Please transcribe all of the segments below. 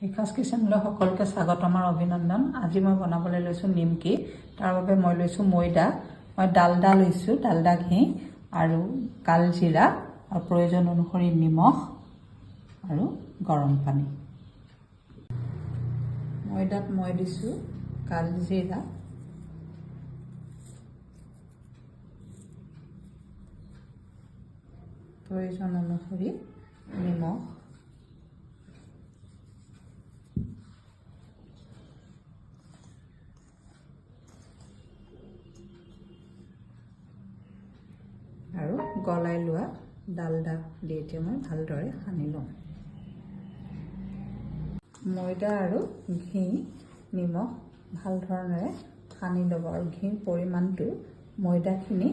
শিখাছ কিচেনলৈ সকলোকে স্বাগতম আৰু অভিনন্দন। আজি মই বনাবলৈ লৈছোঁ নিমকি। তাৰ বাবে মই লৈছোঁ ময়দা, মই ডালডা লৈছোঁ, ডালডা ঘি আৰু কালজিৰা আৰু প্ৰয়োজন অনুসৰি নিমখ আৰু গৰম পানী। ময়দাত মই দিছোঁ কালজিৰা, প্ৰয়োজন অনুসৰি নিমখ, আৰু গলাই লোৱা ডালডা দি এতিয়া মই ভালদৰে সানি লওঁ। ময়দা আৰু ঘি নিমখ ভাল ধৰণেৰে সানি ল'ব আৰু ঘিৰ পৰিমাণটো ময়দাখিনি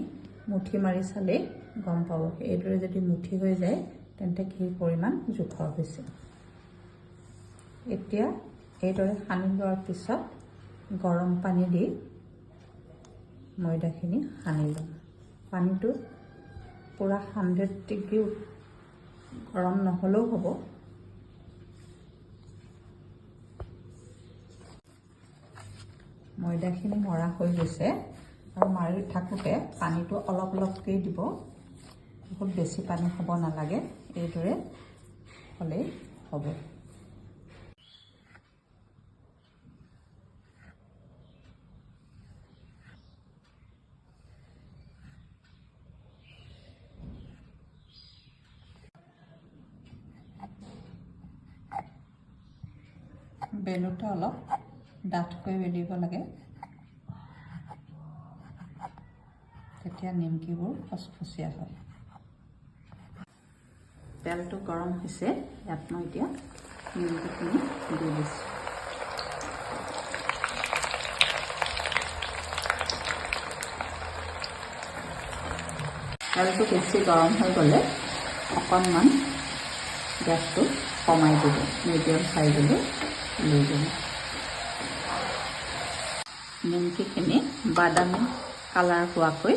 মুঠি মাৰি চালেই গম পাব। এইদৰে যদি মুঠি হৈ যায় তেন্তে ঘিৰ পৰিমাণ জোখৰ হৈছে। এতিয়া এইদৰে সানি লোৱাৰ পিছত গৰম পানী দি ময়দাখিনি সানি ল'ম। পানীটো পুৰা 100 ডিগ্ৰী গৰম নহ'লেও হ'ব। ময়দাখিনি মৰা হৈ গৈছে আৰু মাৰি থাকোঁতে পানীটো অলপ অলপকৈ দিব, বহুত বেছি পানী হ'ব নালাগে, এইদৰে হ'লেই হ'ব। বেলোতে অলপ ডাঠকৈ বেলিব লাগে, তেতিয়া নিমকিবোৰ ফচফচীয়া হয়। তেলটো গৰম হৈছে, ইয়াত মই এতিয়া নিমকিখিনি দি দিছোঁ। তেলটো বেছি গৰম হৈ গ'লে অকণমান গেছটো কমাই দিব, মিডিয়াম চাইজলৈ লৈ যাব। নিমকিখিনি বাদামী কালাৰ হোৱাকৈ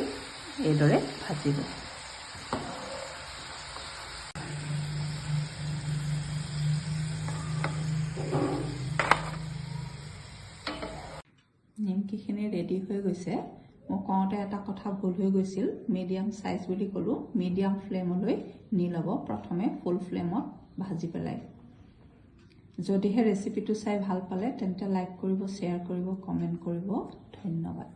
এইদৰে ভাজিব। নিমকিখিনি ৰেডি হৈ গৈছে। মই কওঁতে এটা কথা ভুল হৈ গৈছিল, মিডিয়াম চাইজ বুলি ক'লোঁ, মিডিয়াম ফ্লেমলৈ নি ল'ব, প্ৰথমে ফুল ফ্লেমত ভাজি পেলাই। যদিহে ৰেচিপিটো চাই ভাল পালে তেন্তে লাইক কৰিব, শ্বেয়াৰ কৰিব, কমেণ্ট কৰিব। ধন্যবাদ।